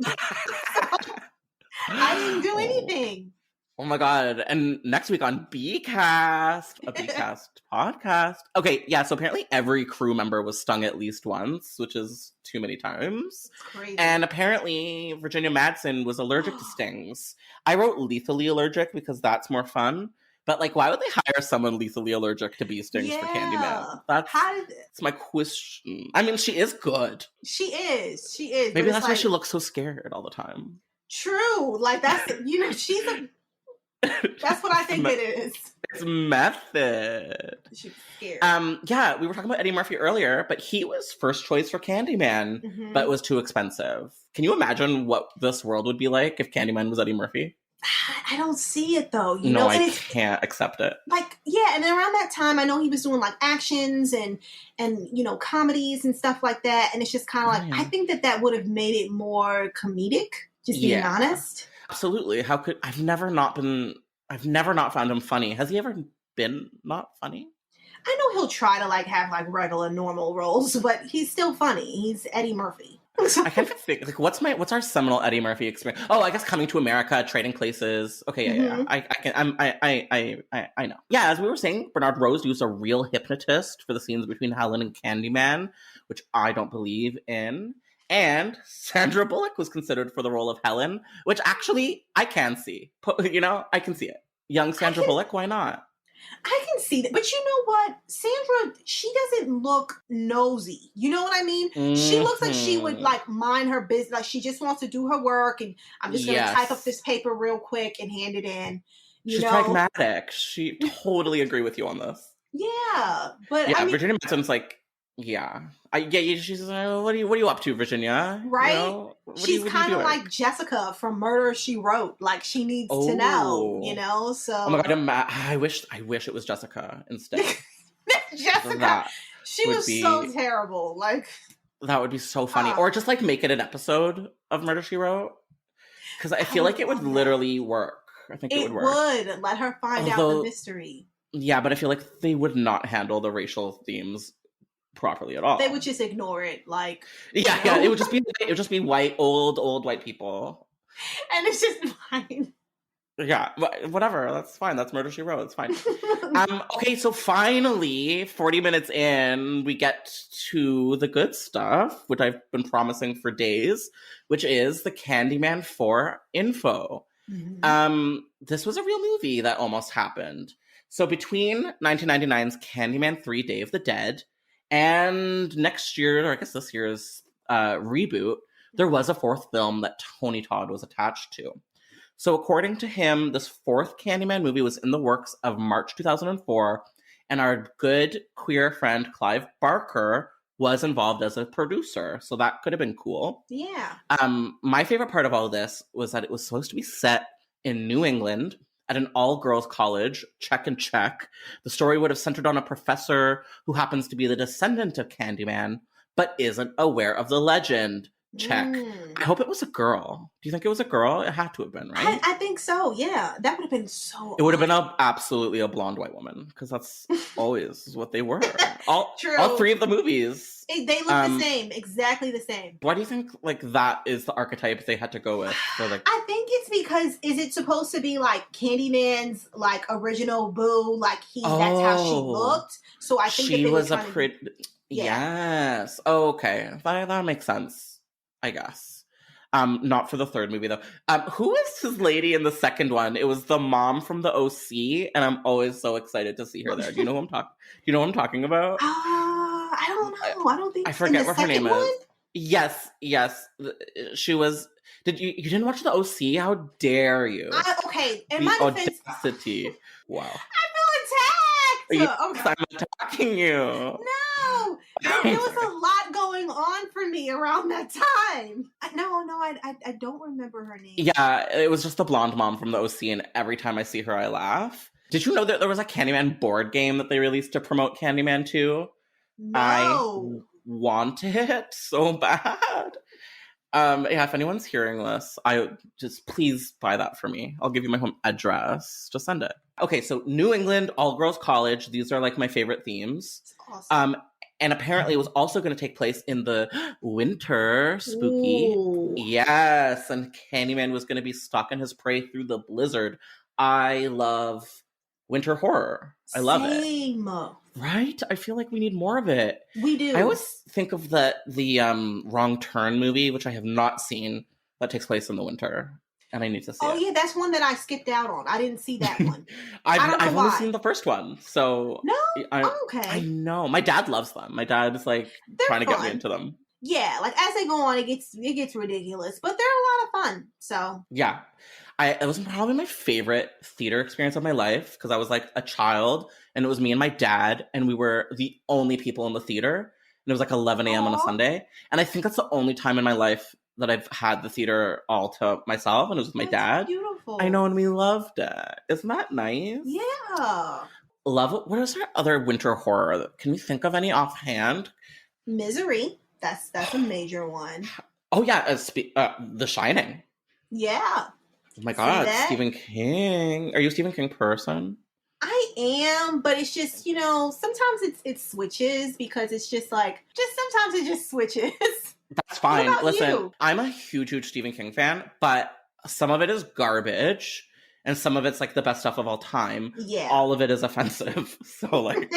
I didn't do anything. Oh my God. And next week on Bcast, a Bcast podcast. Okay, yeah, so apparently every crew member was stung at least once, which is too many times. It's crazy. And apparently Virginia Madsen was allergic to stings. I wrote lethally allergic because that's more fun. But, like, why would they hire someone lethally allergic to bee stings for Candyman? That's my question. I mean, she is good. She is. Maybe that's why she looks so scared all the time. True. Like, that's, she's a... That's what I think it is. It's method. She's scared. Yeah, we were talking about Eddie Murphy earlier, but he was first choice for Candyman, but it was too expensive. Can you imagine what this world would be like if Candyman was Eddie Murphy? I don't see it, though. I can't accept it. Like, yeah, and around that time, I know he was doing, like, actions and comedies and stuff like that, and it's just kind of like, I think that would have made it more comedic, just being honest. Absolutely. I've never not found him funny. Has he ever been not funny? I know he'll try to, like, have, like, regular, normal roles, but he's still funny. He's Eddie Murphy. I can't think, like, what's our seminal Eddie Murphy experience? Oh, I guess Coming to America, Trading Places. Okay, yeah. I know. Yeah, as we were saying, Bernard Rose used a real hypnotist for the scenes between Helen and Candyman, which I don't believe in. And Sandra Bullock was considered for the role of Helen, which actually I can see. I can see it. Young Sandra Bullock, why not? I can see that. But you know what? Sandra, she doesn't look nosy. You know what I mean? Mm-hmm. She looks like she would, like, mind her business. Like, she just wants to do her work, and I'm just going to type up this paper real quick and hand it in. She's pragmatic. She totally agree with you on this. Yeah. But Virginia Madsen's like, she's what are you up to, Virginia? Right? She's kind of like Jessica from Murder, She Wrote. Like, she needs to know, so... Oh my God, I wish it was Jessica instead. Jessica! She was so terrible. Like... That would be so funny. Or just, like, make it an episode of Murder, She Wrote. Because I feel like it would literally work. I think it would work. It would. Let her find out the mystery. Yeah, but I feel like they would not handle the racial themes properly at all. They would just ignore it, like... Yeah, it would just be white, old white people. And it's just fine. Yeah, whatever, that's fine. That's Murder, She Wrote, it's fine. Okay, so finally, 40 minutes in, we get to the good stuff, which I've been promising for days, which is the Candyman 4 info. Mm-hmm. This was a real movie that almost happened. So between 1999's Candyman 3 Day of the Dead and next year, or I guess this year's reboot, there was a fourth film that Tony Todd was attached to. So according to him, this fourth Candyman movie was in the works of March 2004, and our good queer friend Clive Barker was involved as a producer. So that could have been cool. Yeah. My favorite part of all of this was that it was supposed to be set in New England at an all-girls college, check and check. The story would have centered on a professor who happens to be the descendant of Candyman, but isn't aware of the legend. Check. I hope it was a girl. Do you think it was a girl? It had to have been, right? I think so, yeah. That would have been so... It would have been absolutely a blonde white woman, because that's always what they were. All three of the movies. They look the same. Exactly the same. Why do you think, like, that is the archetype they had to go with? For, like... I think it's because, is it supposed to be, like, Candyman's, like, original boo? Like, that's how she looked? So I think she was a pretty... Yes. Oh, okay. That makes sense. I guess. Not for the third movie, though. Who is his lady in the second one? It was the mom from the OC, and I'm always so excited to see her there. Do you know who I'm talking about? I don't know. I don't think I forget what her name is. Yes. She was... You didn't watch the OC? How dare you? Okay, in my defense... Audacity. Wow. I feel attacked! Okay. I'm attacking you. No! There was a lot going on for me around that time. I don't remember her name. Yeah, it was just the blonde mom from the OC, and every time I see her, I laugh. Did you know that there was a Candyman board game that they released to promote Candyman 2? No. I want it so bad. If anyone's hearing this, please buy that for me. I'll give you my home address. Just send it. Okay, so New England, all-girls college. These are, like, my favorite themes. It's awesome. And apparently it was also going to take place in the winter, spooky. Ooh. Yes, and Candyman was going to be stalking his prey through the blizzard. I love winter horror. I love it. Right? I feel like we need more of it. We do. I always think of the Wrong Turn movie, which I have not seen, that takes place in the winter. and I need to see Oh it. yeah, that's one that I skipped out on. I didn't see that one. I've only seen the first one, so no. Okay. I know my dad loves them. My dad is like trying to get me into them. Yeah, like as they go on, it gets ridiculous, but they're a lot of fun. So yeah, it was probably my favorite theater experience of my life because I was like a child, and it was me and my dad, and we were the only people in the theater, and it was like 11 a.m. on a Sunday, and I think that's the only time in my life that I've had the theater all to myself, and it was with my dad. Beautiful. I know, and we loved it. Isn't that nice? Yeah. Love it. What is our other winter horror? Can we think of any offhand? Misery. That's a major one. Oh yeah, The Shining. Yeah. Oh my God, Stephen King. Are you a Stephen King person? I am, but it's just, sometimes it switches because it's just sometimes it just switches. That's fine. Listen, you? I'm a huge Stephen King fan, but some of it is garbage. And some of it's like the best stuff of all time. Yeah. All of it is offensive. So like,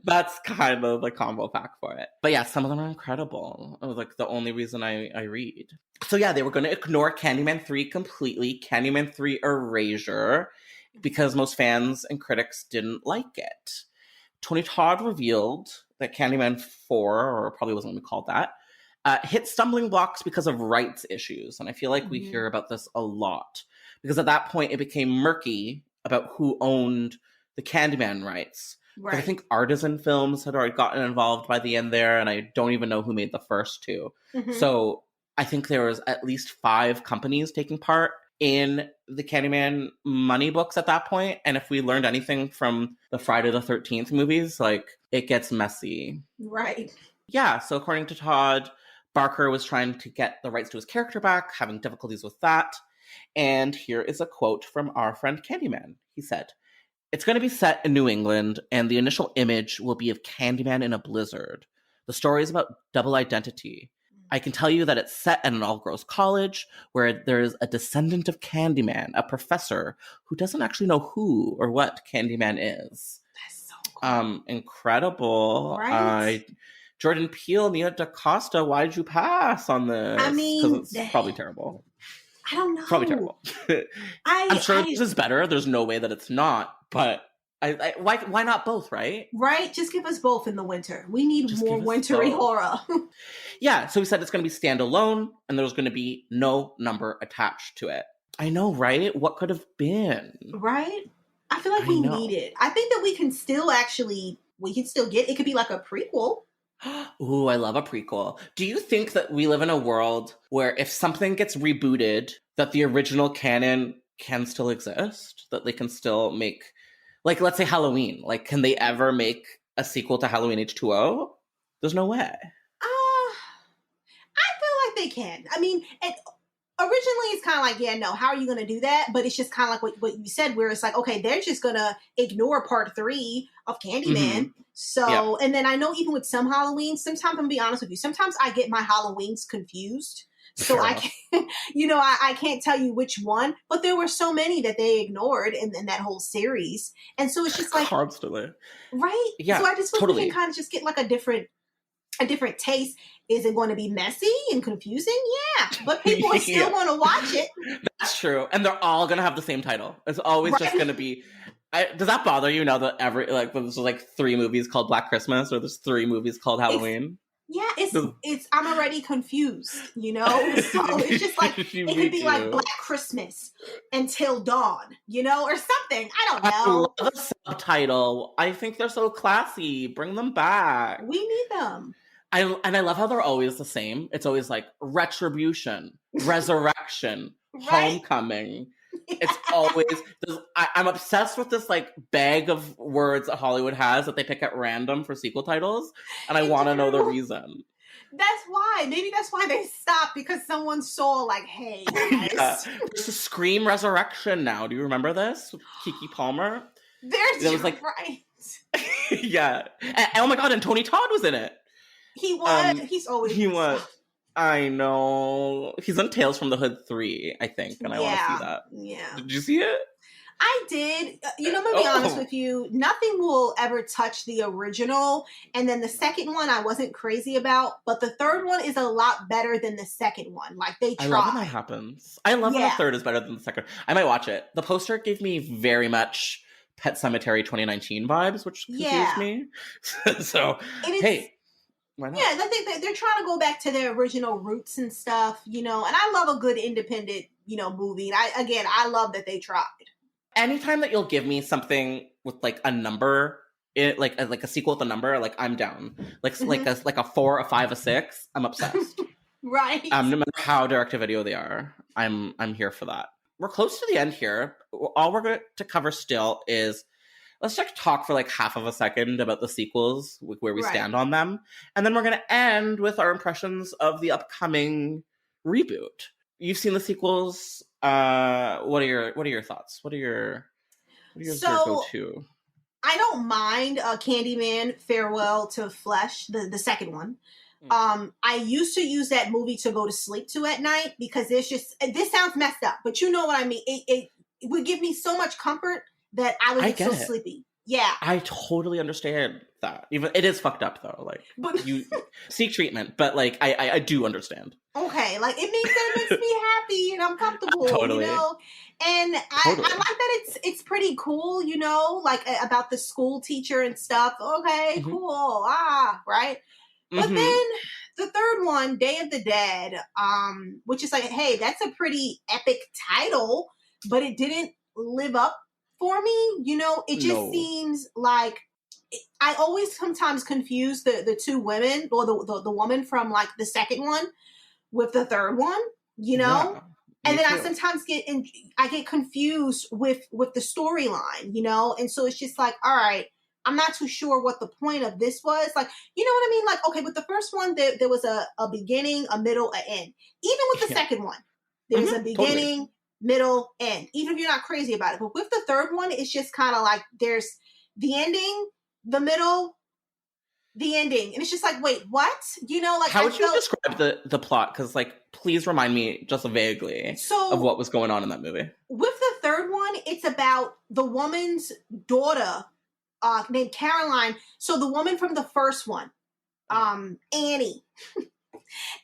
that's kind of the combo pack for it. But yeah, some of them are incredible. It was like the only reason I read. So yeah, they were going to ignore Candyman 3 completely. Candyman 3 Erasure. Because most fans and critics didn't like it. Tony Todd revealed that Candyman 4, or probably wasn't even called that, hit stumbling blocks because of rights issues. And I feel like we hear about this a lot. Because at that point, it became murky about who owned the Candyman rights. Right. I think Artisan Films had already gotten involved by the end there, and I don't even know who made the first two. Mm-hmm. So I think there was at least 5 companies taking part in the Candyman money books at that point. And if we learned anything from the Friday the 13th movies, like, it gets messy. Right. Yeah, so according to Todd, Barker was trying to get the rights to his character back, having difficulties with that. And here is a quote from our friend Candyman. He said, "It's going to be set in New England, and the initial image will be of Candyman in a blizzard. The story is about double identity. I can tell you that it's set at an all-girls college where there is a descendant of Candyman, a professor who doesn't actually know who or what Candyman is." That's so cool. Incredible. Right? Jordan Peele, Nia DaCosta, why did you pass on this? I mean, because it's probably terrible. I don't know. It's probably terrible. I'm sure this is better. There's no way that it's not, but why not both, right? Right? Just give us both in the winter. We need more wintry horror. Yeah, so we said it's going to be standalone, and there's going to be no number attached to it. I know, right? What could have been? Right? I feel like we need it. I think that we can still get, it could be like a prequel. Ooh, I love a prequel. Do you think that we live in a world where if something gets rebooted, that the original canon can still exist? That they can still make, like, let's say Halloween. Like, can they ever make a sequel to Halloween H2O? There's no way. I feel like they can. I mean, originally it's kind of like, yeah, no, how are you going to do that? But it's just kind of like what you said, where it's like, okay, they're just going to ignore part 3 of Candyman. Mm-hmm. So, and then I know even with some Halloweens, sometimes I'm going to be honest with you, sometimes I get my Halloweens confused. So I can't, I can't tell you which one, but there were so many that they ignored in that whole series. And so it's just like, constantly. Right? Yeah, so I just feel totally. we can kind of just get like a different taste. Is it going to be messy and confusing? Yeah, but people are still going to watch it. That's true, and they're all going to have the same title. It's always just going to be. Does that bother you now that there's like 3 movies called Black Christmas, or there's 3 movies called Halloween? Yeah, it's. I'm already confused. So it's just like it could be like Black Christmas until dawn, or something. I don't know. I love the subtitle. I think they're so classy. Bring them back. We need them. I love how they're always the same. It's always like retribution, resurrection, homecoming. It's always. I'm obsessed with this like bag of words that Hollywood has that they pick at random for sequel titles, and I want to know the reason. That's why. Maybe that's why they stopped, because someone saw like, hey, guys. Yeah. There's a Scream Resurrection now. Do you remember this with Keke Palmer? There's like right. Yeah. And, oh my God! And Tony Todd was in it. He was. He's always. He was. I know. He's on Tales from the Hood 3, I think, and I want to see that. Yeah. Did you see it? I did. I'm going to be honest with you. Nothing will ever touch the original. And then the second one I wasn't crazy about. But the third one is a lot better than the second one. Like, they tried. I love when that happens. I love when the third is better than the second. I might watch it. The poster gave me very much Pet Sematary 2019 vibes, which confused me. So, hey. Why not? Yeah, I think they're trying to go back to their original roots and stuff, and I love a good independent, movie. And I love that they tried. Anytime that you'll give me something with like a number, like a sequel with a number, like I'm down. Like like a 4, a 5, a 6, I'm obsessed. Right. No matter how direct-to-video they are, I'm here for that. We're close to the end here. All we're going to cover still is, let's just talk for like half of a second about the sequels, where we stand on them. And then we're going to end with our impressions of the upcoming reboot. You've seen the sequels. What are your thoughts? What are your go-to? I don't mind Candyman Farewell to Flesh, the second one. I used to use that movie to go to sleep to at night because this sounds messed up, but you know what I mean? It would give me so much comfort that I would get so sleepy. Yeah. I totally understand that. Even it is fucked up though. Like, but you seek treatment, but like I do understand. Okay, like it makes me happy and I'm comfortable, totally. And I like that it's pretty cool, like about the school teacher and stuff. Okay, cool. Right. But then the third one, Day of the Dead, which is like, hey, that's a pretty epic title, but it didn't live up for me. It just seems like I always sometimes confuse the two women or the woman from like the second one with the third one, Yeah, and then I sometimes get confused with the storyline, and so it's just like, all right, I'm not too sure what the point of this was. Like, you know what I mean? Like, okay, with the first one, there was a beginning, a middle, an end. Even with the second one, there's a beginning, middle, end. Even if you're not crazy about it. But with the third one, it's just kind of like there's the ending, the middle, the ending. And it's just like, wait, what? Like, how would you describe the plot? Because, like, please remind me just vaguely of what was going on in that movie. With the third one, it's about the woman's daughter, named Caroline. So the woman from the first one, Annie,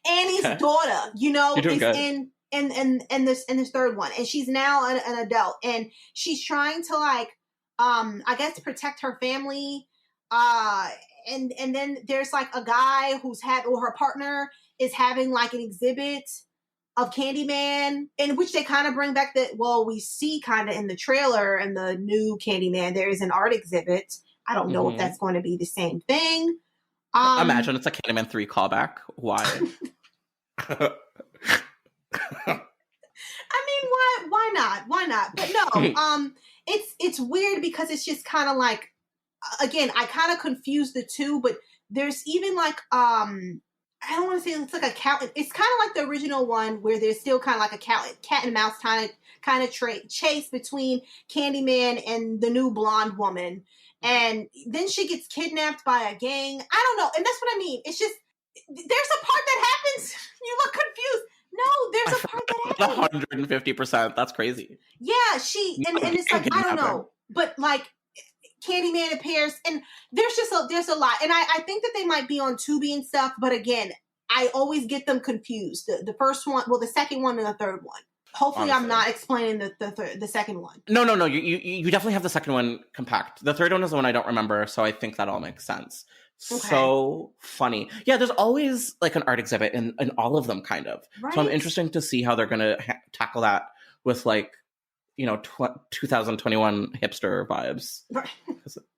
Annie's daughter, is in this third one, and she's now an adult, and she's trying to like, I guess protect her family, and then there's like a guy or her partner is having like an exhibit of Candyman, in which they kind of bring back we see kind of in the trailer and the new Candyman, there is an art exhibit. I don't know if that's going to be the same thing. Imagine it's a Candyman 3 callback. Why? I mean, why not? Why not? But no, it's weird because it's just kind of like, again, I kind of confused the two, but there's even like, I don't want to say it's like a cat. It's kind of like the original one where there's still kind of like a cat and mouse kind of chase between Candyman and the new blonde woman. And then she gets kidnapped by a gang. I don't know. And that's what I mean. It's just, there's a part that happens. You look confused. No, there's a part that happens. 150%. That's crazy. Yeah, and it's like, I don't know. But like, Candyman appears, and there's a lot. And I think that they might be on Tubi and stuff, but again, I always get them confused. The first one, the second one and the third one. Hopefully, honestly, I'm not explaining the second one. No. You definitely have the second one compact. The third one is the one I don't remember, so I think that all makes sense. Okay. So funny. Yeah, there's always like an art exhibit in all of them, kind of. Right. So I'm interested to see how they're going to tackle that with like, 2021 hipster vibes. Right.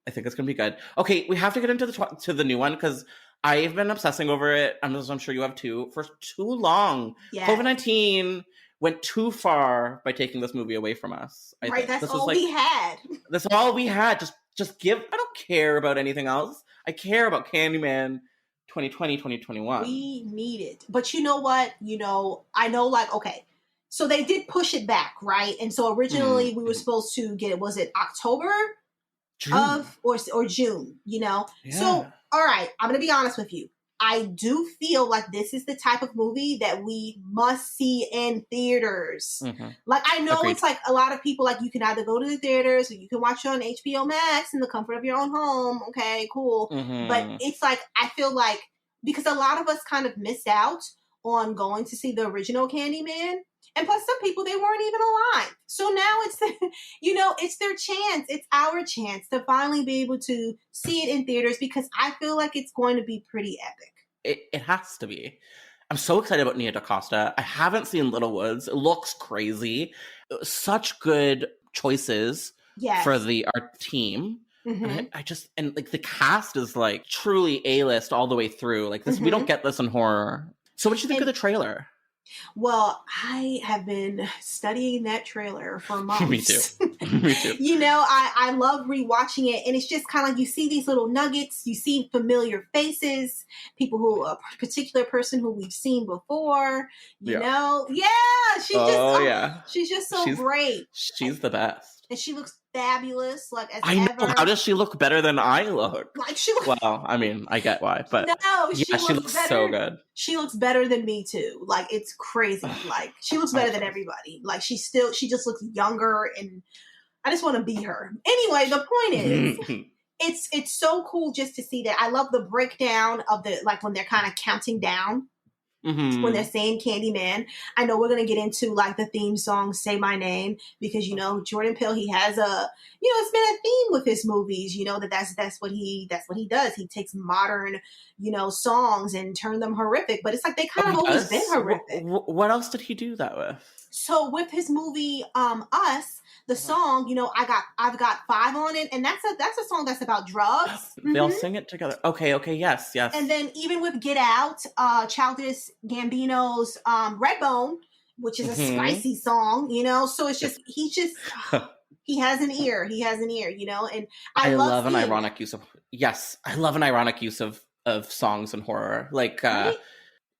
I think it's going to be good. Okay, we have to get into to the new one because I've been obsessing over it. I'm sure you have too, for too long. Yes. COVID-19 went too far by taking this movie away from us. That's all we had. That's all we had. Just give. I don't care about anything else. I care about Candyman 2020, 2021. We need it. But you know what? I know, like, okay. So they did push it back, right? And so originally we were supposed to get it. Was it October or June? Yeah. So all right, I'm gonna be honest with you. I do feel like this is the type of movie that we must see in theaters. Mm-hmm. Like, I know Agreed. it's like a lot of people, like, you can either go to the theaters or you can watch it on HBO Max in the comfort of your own home. Okay, cool. Mm-hmm. But it's like, I feel like, because a lot of us kind of missed out on going to see the original Candyman. And plus, some people, they weren't even alive. So now it's, it's their chance. It's our chance to finally be able to see it in theaters, because I feel like it's going to be pretty epic. It has to be. I'm so excited about Nia DaCosta. I haven't seen Little Woods. It looks crazy. Such good choices for our team. Mm-hmm. And I just, and like the cast is like truly A-list all the way through. Like this, we don't get this in horror. So what did you think of the trailer? Well, I have been studying that trailer for months. Me too. Me too. I love rewatching it, and it's just kind of like you see these little nuggets, you see familiar faces, people who, a particular person who we've seen before, you know? Yeah, she's just so great. She's the best. And she looks fabulous, like, as I know. ever. How does she look better than I look? Like, she looks... Well, I mean, I get why, but she looks better. So good. She looks better than me too. Like, it's crazy. Like, she looks better than everybody. Like, she just looks younger, and I just want to be her. Anyway, the point is, it's so cool just to see that. I love the breakdown of the, like, when they're kind of counting down. Mm-hmm. When they're saying Candyman. I know we're going to get into like the theme song, Say My Name, because, Jordan Peele, he has it's been a theme with his movies, that's what he does. He takes modern, songs and turn them horrific, but it's like they kind of always been horrific. What else did he do that with? So with his movie, Us, the song, I've got 5 on it, and that's a song that's about drugs. They'll sing it together. Okay, yes. And then even with Get Out, Childish Gambino's Redbone, which is a spicy song, so it's just he has an ear. He has an ear, and I love an ironic use of songs in horror, like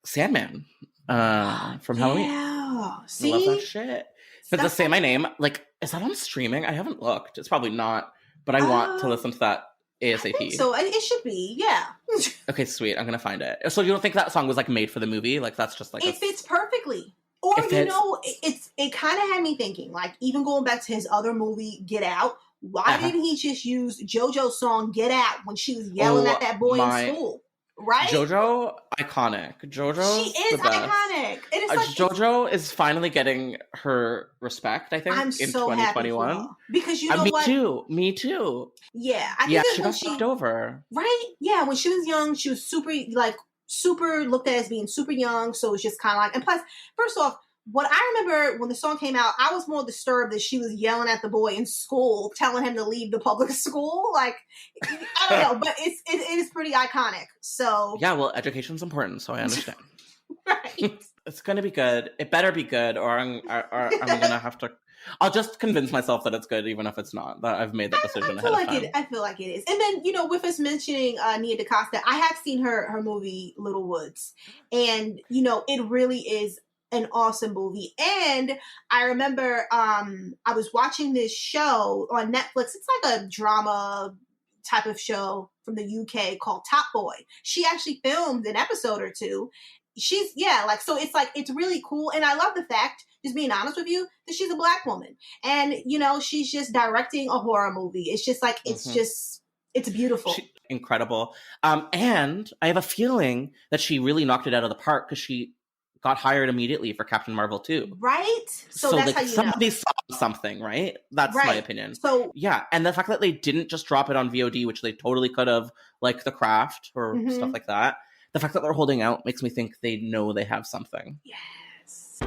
Sandman from Halloween. Yeah, see? I love that shit. But the Say My Name, like, is that on streaming? I haven't looked. It's probably not, but I want to listen to that ASAP. I think so it should be, yeah. Okay, sweet. I'm gonna find it. So you don't think that song was like made for the movie? Like that's just like it fits perfectly. Or it kind of had me thinking, like, even going back to his other movie, Get Out. Why didn't he just use JoJo's song Get Out when she was yelling at that boy in school? Right? JoJo, iconic. JoJo, she is iconic. It is like JoJo is finally getting her respect, I think, I'm in so 2021. Happy for her. Because you know what? Me too. Yeah, I think she got fucked over. Right? Yeah, when she was young, she was super looked at as being super young. So it's just kind of like, and plus, first off, what I remember when the song came out, I was more disturbed that she was yelling at the boy in school, telling him to leave the public school. Like, I don't know, but it is pretty iconic. So yeah, well, education's important, so I understand. Right. It's gonna be good. It better be good, or I'm gonna have to. I'll just convince myself that it's good, even if it's not. That I've made that decision ahead of time. I feel like it is. And then, with us mentioning Nia DaCosta, I have seen her movie Little Woods, and it really is an awesome movie. And I remember I was watching this show on Netflix. It's like a drama type of show from the UK called Top Boy. She actually filmed an episode or two. So it's really cool. And I love the fact, just being honest with you, that she's a Black woman. And, she's just directing a horror movie. It's just like, it's beautiful. Incredible. And I have a feeling that she really knocked it out of the park because she got hired immediately for Captain Marvel 2. Right? So that's like, how you somebody know. saw something, right? That's my opinion. So yeah, and the fact that they didn't just drop it on VOD, which they totally could have, like The Craft or stuff like that. The fact that they're holding out makes me think they know they have something. Yes.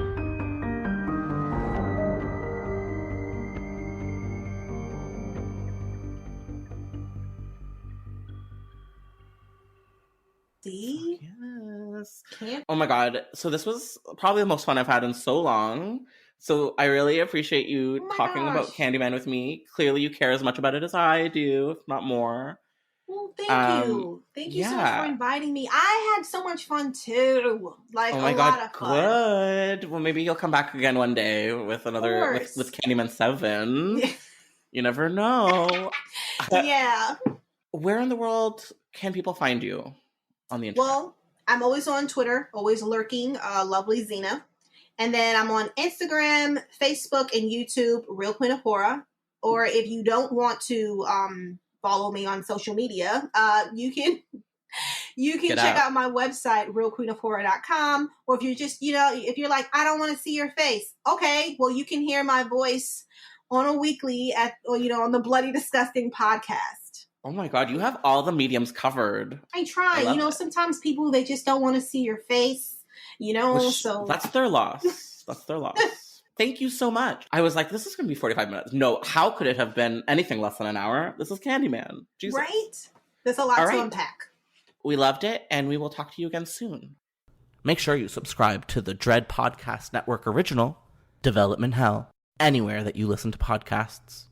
See? Yes. Oh my god. So this was probably the most fun I've had in so long. So I really appreciate you talking about Candyman with me. Clearly you care as much about it as I do, if not more. Well, thank you. Thank you so much for inviting me. I had so much fun too. Like, oh my a god, lot of fun. Good. Well, maybe you'll come back again one day with another with Candyman 7. You never know. Yeah. Where in the world can people find you on the internet? Well, I'm always on Twitter, always lurking, lovely Zena. And then I'm on Instagram, Facebook, and YouTube, Real Queen of Horror. Or if you don't want to follow me on social media, you can check out my website, realqueenofhorror.com. Or if you're just, if you're like, I don't want to see your face. Okay, well, you can hear my voice on a weekly on the Bloody Disgusting podcast. Oh my God, you have all the mediums covered. I try. Sometimes people, they just don't want to see your face, so. That's their loss. That's their loss. Thank you so much. I was like, this is going to be 45 minutes. No, how could it have been anything less than an hour? This is Candyman. Jesus. Right? There's a lot to unpack. We loved it, and we will talk to you again soon. Make sure you subscribe to the Dread Podcast Network original, Development Hell, anywhere that you listen to podcasts.